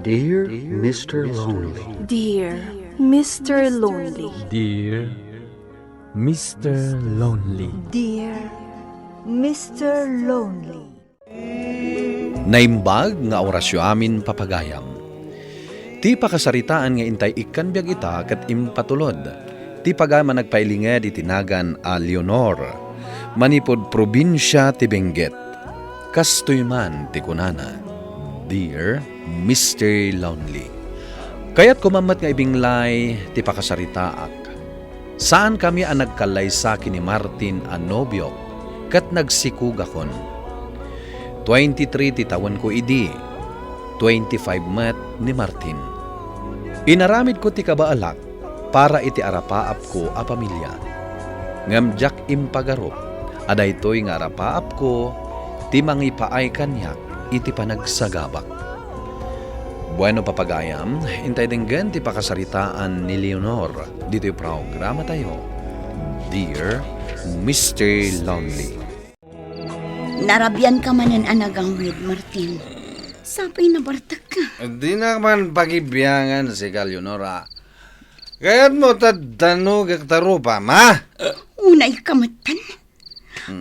Dear Mr. Lonely. Dear Mr. Lonely. Dear Mr. Lonely. Dear Mr. Lonely. Naimbag nga orasyo amin papagayam. Ti pakasaritaan nga intay ikan biag ita kat impatulod. Ti pagama nagpailinga di tinagan a Leonor. Manipod probinsya ti Benguet. Kastoy man ti kunana. Dear Mr. Lonely. Kaya't kumamat nga ibinglay ti pakasaritaak. Saan kami ang nagkalay sa ni Martin a nobyo kat nagsikugakon. 23 ti taon ko idi, 25 mat ni Martin. Inaramid ko ti kabaalak para iti arapaap ko a pamilya. Ngamjak impagarop, aday to'y nga arapaap ko, ti mangipaay kanyak iti panagsagabak. Bueno papagayam, intay denggan ti pakasaritaan ni Leonor. Dito'y programa tayo. Dear Mr. Lonely. Narabyan ka manan anagawid, Martin. Sapay na bartak ka. Di naman pagibyangan si Leonora. Kaya't mo tadanog at tarupa, ma? Unay kamatan.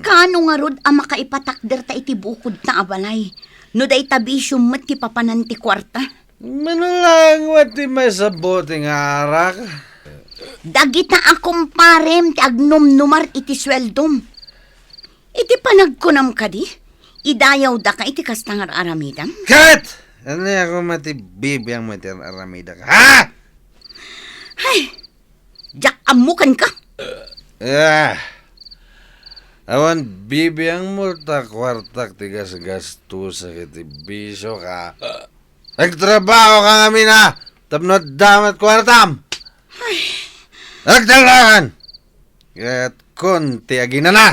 Kaano nga rod ang makaipatakder ta iti bukod na abalay. No day tabisyong mat ti papanan ti kwarta. Manulang wati may saboting arak. Dagita akong parem ti agnom-numar iti sweldom. Iti panagkunam ka di. Idayaw da ka iti kastangar aramidam. Kat! Ano ako matibibiyang matir aramida ka, ha? Ay, jak amukan ka. Awan bibiyang mo ta kwartak tigas gasto sa kitibisyo ka. Nagtrabaho ka nga mina. Tapnod damat kwartam. Nagtalakan. Kaya't konti agina na.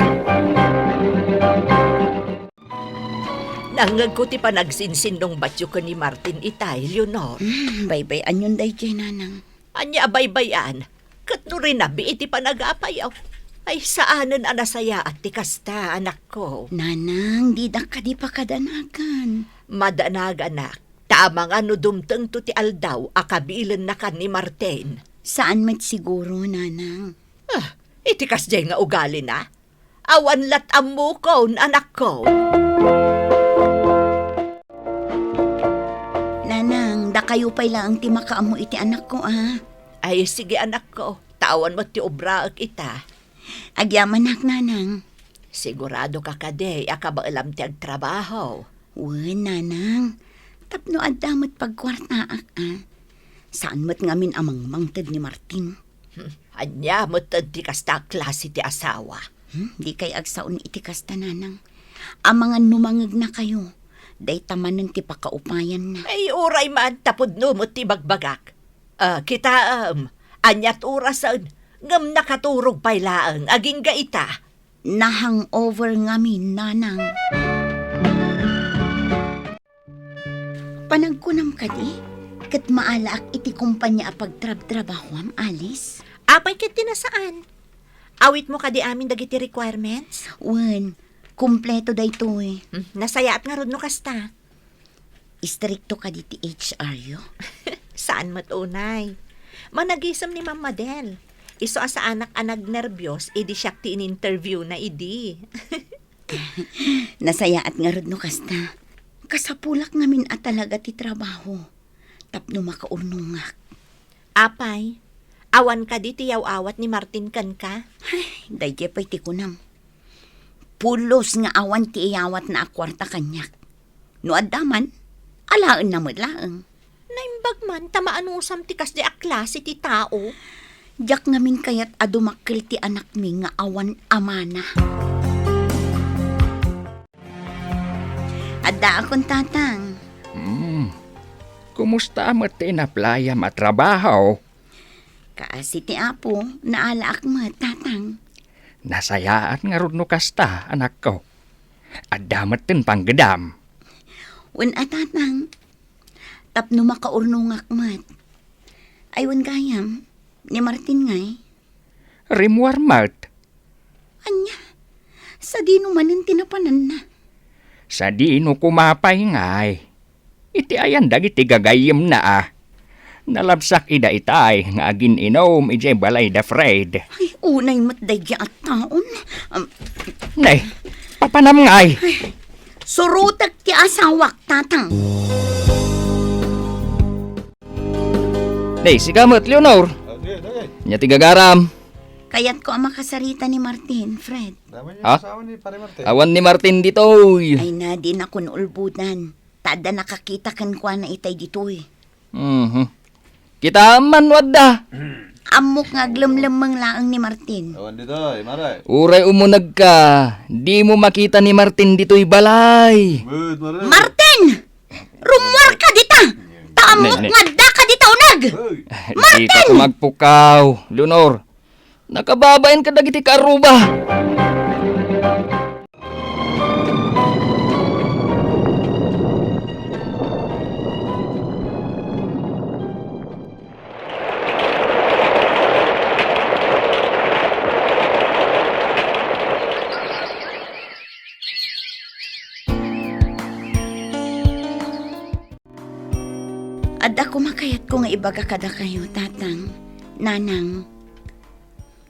Nangag ko ti panagsinsin-dong batyo ka ni Martin itay, Leonor. Baybay anyon day jay nanang. Anya abay-bayan, kat no rin nabi iti panag-apayaw. Ay saanan anasaya at tikasta, anak ko. Nanang, di da ka di pa kadanagan. Madanag, anak. Tamang ano dumteng to ti aldaw, akabilan na ka ni Martin. Saan mat siguro, nanang? Iti kasjay nga ugali na. Awan lat amu ko, anak ko. Nanang, da kayo pa'y lang ti makaamu iti anak ko, ah. Ay sige, anak ko. Tawan mo ti obraak ita. Agyaman nak, nanang. Sigurado ka kade, akabaalam ti agtrabaho. Wen, nanang. Tapno adamot pagkwartaak, ah. Saan mo't ngamin amang mangtad ni Martin? Anya mo ti kasta klase ti asawa. Di kay agsaon iti kasta, nanang. Ang mga numangag na kayo. Day tamanan ti pakaupayan na. Ay uray man, tapod no mo ti bagbagak. Kita, anyat urasan, ngam nakaturog pailaang, aging gaita. Nahang-over ngamin, nanang. Panagkunam ka di, kat maalaak iti kumpanya pagtrab-trabahwam, Alice. Apay kit tinasaan. Awit mo ka di amin dagiti requirements? Wen, kumpleto day to eh. Nasayaat nga ron no kasta. Istrikto ka di ti HR yo. Saan matunay? Managisam ni Ma'am Madel. Iso asa anak-anag nervyos, idi siya ti in-interview na idi. Nasayaat nga ron no kasta. Kasapulak ngamin at talaga ti trabaho. Tapno makaurnungak. Apay, awan ka di ti yaw-awat ni Martin kan ka? Ay, dayje pa'y ti kunam. Pulos nga awan ti iyawat na akwarta kanyak. No adaman, alaan na mo laang. Naimbag man, tamaan usam ti kas di aklase ti tao. Diyak ngamin kayat adumakil ti anak mi nga awan amana. Adda akong tatang. Kumusta mo tinaplayam at trabaho? Kaasi ti apo, naalaak mo, tatang. Nasayaan nga ron no kasta, anak ko. At damat tin panggedam. Wen tatang, tapno makaurnungak mat. Aywan gayam, ni Martin ngay. Rimwar mat. Anya, sa di numanin tinapanan na. Sa di no kumapay ngay. iti ayan dagiti gagayem na Nalabsak ida itay nga agin inom iti balay da Fred. Ay, unay matdaya at taon. Nay, papanam ngay. Surutag ti asawak, tatang. Nay, sigamot, Leonor. Nya ti gagaram. Kaya't ko ang makasarita ni Martin, Fred. Ha? Awan ni Martin ditoy. Ay na, di na kun ulbudan. Tada nakakita kan kwa na itay ditoy. Kita man wadda. Amok nga glumlumang laang ni Martin. Uray umunag ka. Di mo makita ni Martin dito'y balay. Martin! Rumwar ka dita! Taamok nga da ka dita unag! Di ka kumagpukaw, Leonor. Nakababayan ka dagiti karuba. At ako makayat ko nga ibaga kada kayo, tatang, nanang.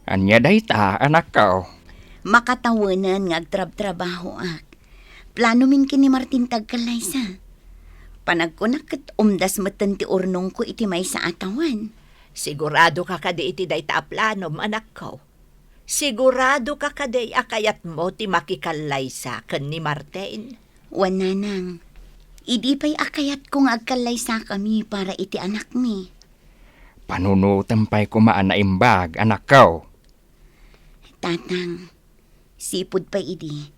Anya day ta, anak ko. Makatawanan nga agtrab-trabaho ak. Plano min kini Martin tagkalaysa. Panagkunak ket umdas meten ti urnong ko iti may sa atawan. Sigurado ka kadi iti day ta planom, anak ko. Sigurado ka kadi akayat mo ti makikalay sa ken ni Martin. Wan nanang. Idi pa'y akayat kong agkalaysa kami para iti anak mi. Panunutan pa'y kumaan na imbag, anak ko. Tatang, sipod pa idi.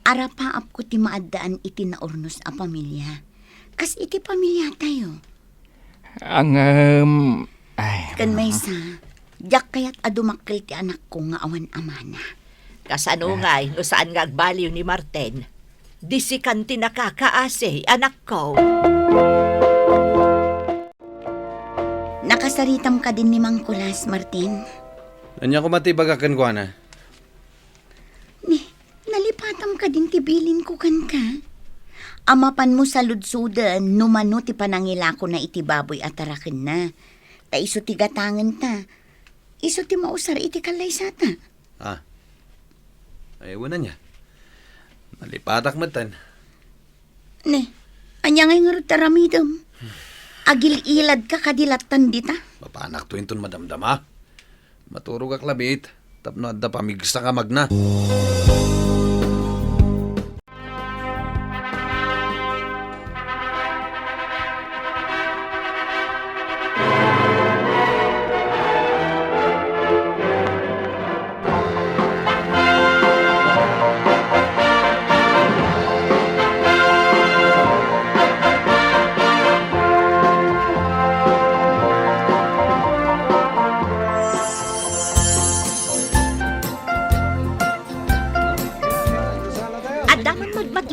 Arapaap ko ti maadaan iti naurnos a pamilya. Kas iti pamilya tayo. Ang, Kan may sa, diyak kayat adumakil ti anak ko nga awan amana. Kasano ngay, no saan nga agbaliw ni Martin? Disikan ti nakakaase, anak ko. Nakasaritam ka din ni Mang Kulas, Martin. Anya ko matibagakan ko na. Nalipatam ka din tibilin ko kan ka. Amapan mo sa ludsudan, numano ti panangila ko na iti baboy at tarakin na. Ta iso ti gatangan ta. Iso ti mausar iti kalaysa ta. Ayaw na niya. Nalipatak matan. Anya ngay nga taramidam. Agil-ilad ka kadilatan dita. Mapanak to inton madamdama. Maturog ak labit. Tapno adda pamigsa ka magna.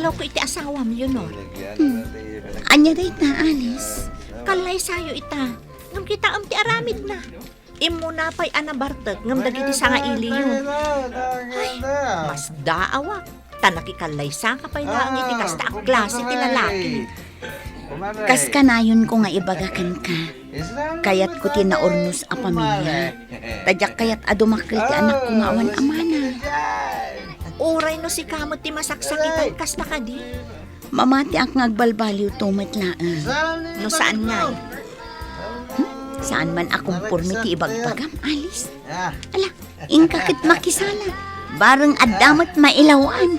Ko iti asawam yun, no? Anya day ta, Alice. Kalay sayo ita. Ngam kita am ti aramid na. Imo na pa'y anabartag ngam dagiti sa nga ili yun. Ay, mas daawak. Tanakikalay sa kapay laang iti kasta ang klase ti lalaki. Kas kanayon ko nga ibagakan ka. Kayat ko tinaornos a pamilya. Tadyak kayat adumakil ti anak ko nga awan amana. Uray no si kamot ti masaksakitan kas na kadi. Mamati ang ngagbalbaliw tumatlaan. No saan nga? Saan man akong purmi ti ibagbagam, Alice? Ala, ingkakit makisala. Barang adamat mailawan.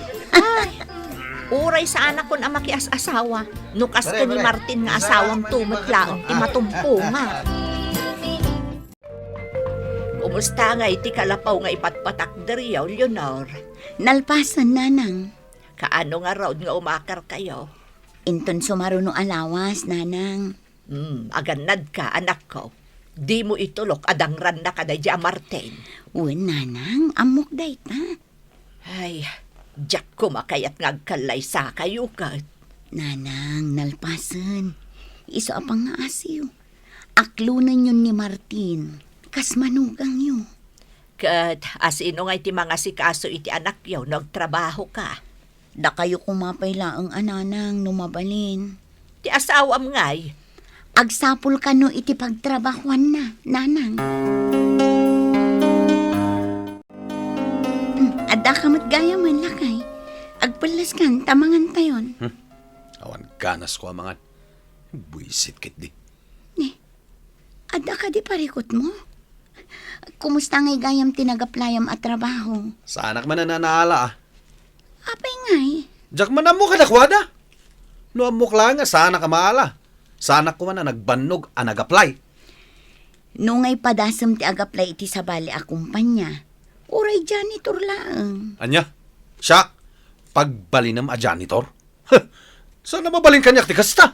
Uray sa anak kon ang makias-asawa. Nukas ka ni Martin nga asawang tumatlaan ti matumpo nga. Kumusta nga iti kalapaw nga ipatpatak deriyaw, Leonor? Nalpasan, nanang. Kaano nga raw nga umakar kayo? Inton sumaruno alawas, nanang. Aganad ka, anak ko. Di mo itulok adangran na ka na dya, Martin. Uwan, nanang, amok day ta. Ay, Jack kumakayat ngagkalay sa kayo ka. Nanang, nalpasan. Iso apang nga asiw. Aklunan yun ni Martin. Kas manugang yun. Kat, asino nga iti mga sikaso iti anak yaw, nagtrabaho ka. Da kayo kumapay laang ananang numabalin. Ti asawam ngay. Agsapul ka no iti pagtrabahuan na, nanang. Adda ka matgaya man lakay. Agpalas kan, tamangan tayon. Awan ganas ko amangan. Buisit kit di. Adda ka di parikot mo? Kumusta ngay gayam tinagaplayam at trabaho? Sa anak man na nanaala ah. Apay ngay. Diyak man mo kadakwada. No amok lang nga, sana ka maala. Sana ko man na nagbannog a nag-apply. No ngay padasam ti agaplay iti sabali a kumpanya. Uray janitor lang. Anya? Siya? Pagbalinam a janitor? Sana mabalin kanyak ti kasta?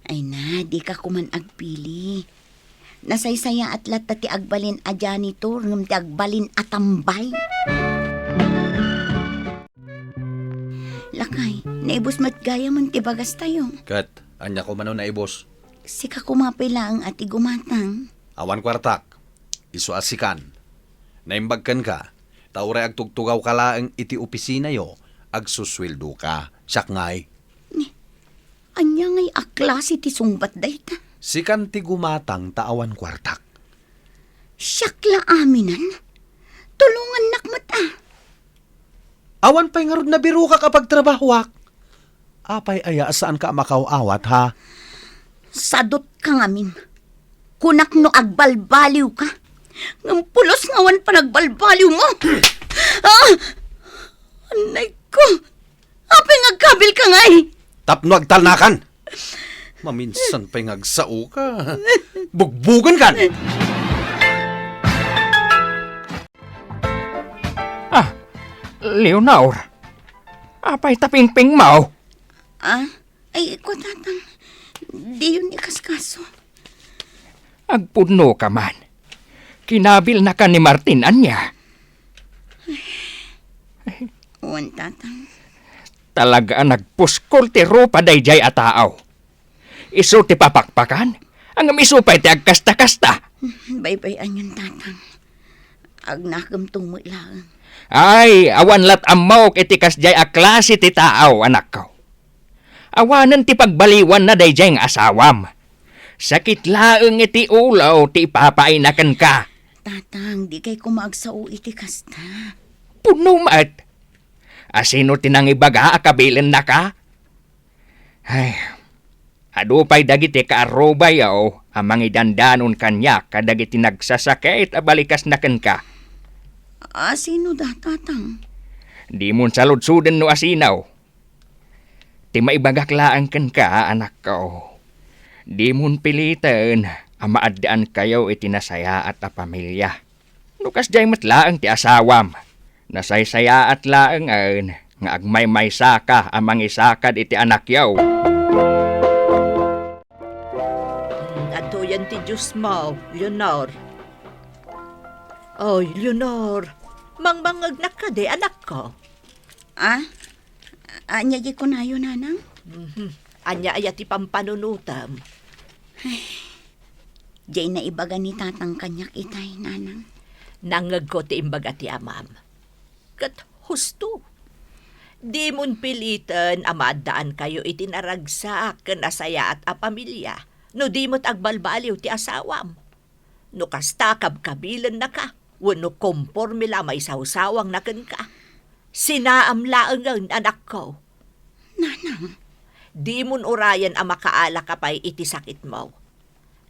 Ay na, di ka kuman agpili. Nasaysaya at lata ti agbalin a janitor ngam ti agbalin a tambay. Lakay, naibos matgaya man ti bagas tayo. Kat, anya ko man na ibos. Sika kumapila ang ati gumatang. Awan kwartak, iso asikan. Naimbagkan ka, tauray agtugtugaw ka laang iti opisina yo, agsusweldo ka, siyak ngay. Anya ngay aklas iti sungbat dayta. Sikan ti gumatang taawan kwartak. Siyakla aminan. Tulungan nakmat ah. Awan pa'y nga na biro ka kapag trabahwak. Apay aya saan ka makawawat ha? Sadot ka ngamin. Kunak no agbalbaliw ka. Ng pulos ngawan pa nagbalbaliw mo. Anay ko. Apay ngagkabil ka ngay. Tapno agtalnakan. Maminsan pa'y ngagsao ka. Bugbugan kan. Leonor, apay tapingping mo? Ay, ko tatang. Di yun ikaskaso. Agpuno ka man. Kinabil na ka ni Martin, anya. Uwan tatang. Talaga nagpuskol ti ropa dayjay a taaw. Iso ti papakpakan, ang misupay ti agkasta-kasta. Bay-bayan yun tatang. Agnakam mo lang. Ay, awan lat amaw iti kasjay a klase ti taaw, anak ko. Awanan ti pagbaliwan na dayjay nga asawam. Sakit laeng iti ulaw ti papainakan ka. Tatang, di kay kumagsao iti kasta. Puno mat. Asino tinangibaga akabilin na ka? Ay, adupay dagiti kaarobay yaw, amang idandanon kanya kadagiti nagsasakit abalikas na kan ka. Sino da, tatang? Di mon saludsuden no asinaw. Ti maibagaklaan kan ka, anak ko. Di mon pilitan, amaadaan kayo iti nasaya at a pamilya. Nukas jay matlaang ti asawam. Nasaysaya at laangan, nga agmay-may saka amang isakad iti anak yaw. Ato yan ti Diyos mo, Leonor. Oy, Leonor, mangmangag na ka de, anak ko. Anya di ko na yun, nanang? Anya aya ti pampanunutam. Jay na ibaga ni tatang kanyak itay, nanang. Nangag ko ti imbaga ti amam. Kat husto. Di mon pilitan amadaan kayo itinaragsak ken asaya at a pamilya. No di mo't agbalbaliw ti asawam. No kasta kabkabilan na ka. Wano komporme lamay sawsawang na ken ka. Sinaamlaang ang anak ko. Nanang. Di mon urayan a makaala kapay iti sakit mo.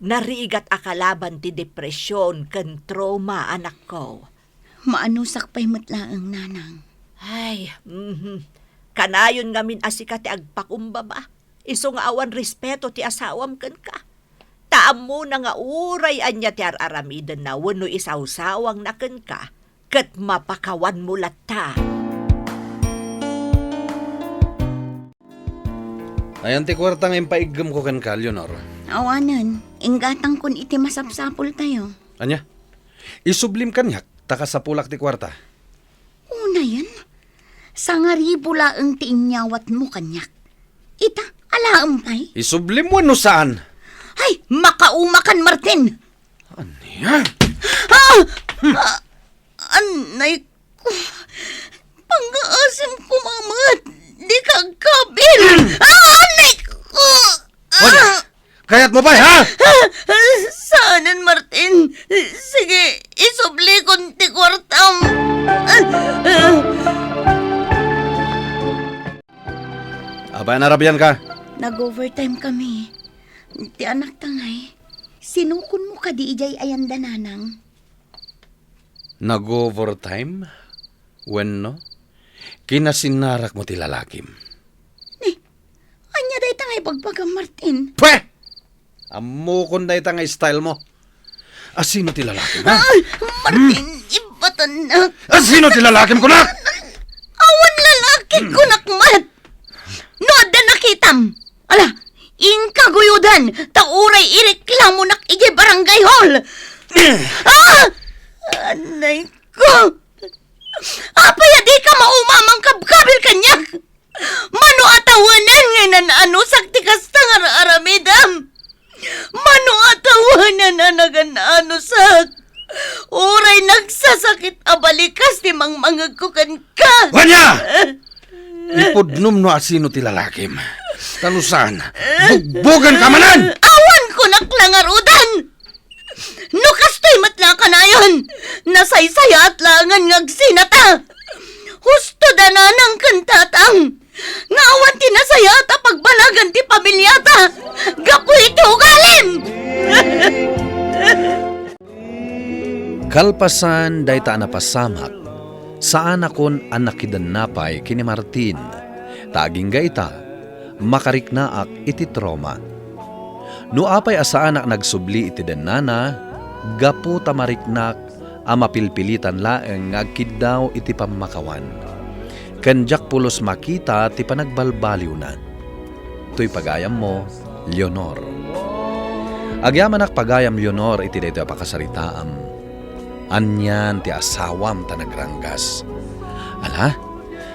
Narigat akalaban ti depresyon ken trauma, anak ko. Maanusak pa'y matlaang, nanang. Ay, kanayon nga min asika ti agpakumbaba. Iso nga awan respeto ti asawam ken ka. Taam mo na nga uray anya ti araramidan na wano isawsawang na ken ka. Kat mapakawan mo latta. Ayan ti kwartang impaigam ko kan ka, Leonor. Awanan, inggatang kun iti masapsapol tayo. Anya? Isublim kanyak, taka sa pulak ti kwarta. Una yan. Sangaribo laang ti inyawat mo kanyak. Ita, alaang pay. Isublim mo no saan? Ay, makaumakan, Martin! Anya? Anay ko. Pang-aasim ko, mamat. Di ka kabil. Anay ko! Kayat mo ba, ha? Saanan, Martin? Sige, isubli kong ti kwartam. Abay, narabiyan ka. Nag-overtime kami. Ti anak tangay. Sinukon mo ka di ijay ayanda nanang. Nag-overtime? When no? Kinasinarak mo ti lalakim. Anya day tangay pagpagam, Martin. Pwe! Amukon na itang style mo. Asino ti lalakim, ha? Martin, ibatan na. Asino ti lalakim ko na? Awan lalaki ko nakmat. Nood na nakitam. Ala, ingkaguyudan. Tauray ireklamo nak igi barangay hall. Anay ko. Apaya di ka maumamang kabkabil kanyak. Mano atawanan nga ano sakti kastang aramidam. Mano atawanan na naganano sak. Oray nagsasakit abalikas ni mangmangagkukan ka. Wanya! Ipudnum no asino ti lalakim. Talusan, bugbogan ka manan! Awan ko naklangarudan! No kastoy matla ka na yun! Nasaysaya at langan ngagsinata! Husto dananang kantatang! Nga awan tinasaya at pagbalagan ti pamilyata! Gapu iti ugalim! Kalpasan dayta napasamak, saan akon anak kidanapay kini Martin. Taging gaita, makariknaak iti trauma. No apay asaan ak nagsubli iti danana, gapu tamariknak amapilpilitan laeng ngagkiddaw iti pamakawan. Kanjak pulos makita ti panagbalbaliw na. To'y pagayam mo, Leonor. Agyaman ak pagayam Leonor iti dayto apakasaritaam. Anyan ti asawam ta nagranggas. Ala,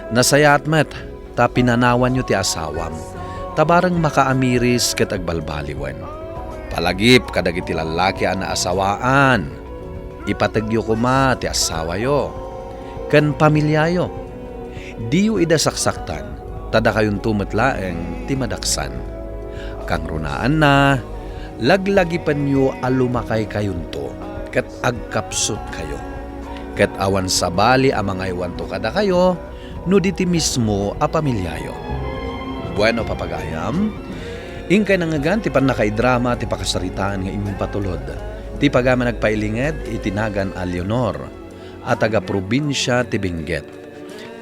nasayat met, ta pinanawan nyo ti asawam, tabarang makaamiris ket agbalbaliwan. Palagip kadag iti lalaki na asawaan, ipatagyo kuma ti asawayo, ken pamilyayo. Diyo ida saksaktan, tada kayon tumetlaeng ti madaksan. Kang runaan na, laglagipan nyo alumakay kayon to, ket agkapsot kayo. Ket awan sabali amang aywan to kada kayo, no diti mismo a pamilyayo. Bueno papagayam, ingkay nangagan ti panakaidrama ti pakasaritaan nga impatulod. Ti pagama nagpailinged itinagan a Leonor at taga-probinsya ti Benguet.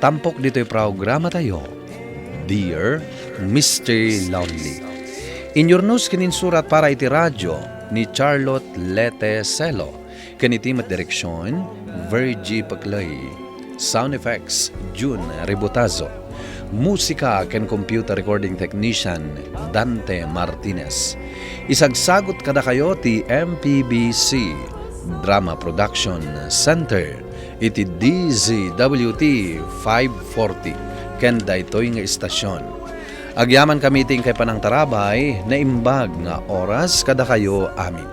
Tampok dito'y programa tayo, Dear Mr. Lonely. Inyornos kininsurat para iti radyo ni Charlotte Lete Celo. Kanitimat direksyon, Virgie Paclay. Sound effects, June Ribotazo. Musika ken computer recording technician, Dante Martinez. Isagsagot kada kayo ti MPBC Drama Production Center. Iti DZWT 540. Ken daytoy nga istasyon. Agyaman kami ting kay panang tarabay na imbag nga oras kada kayo amin.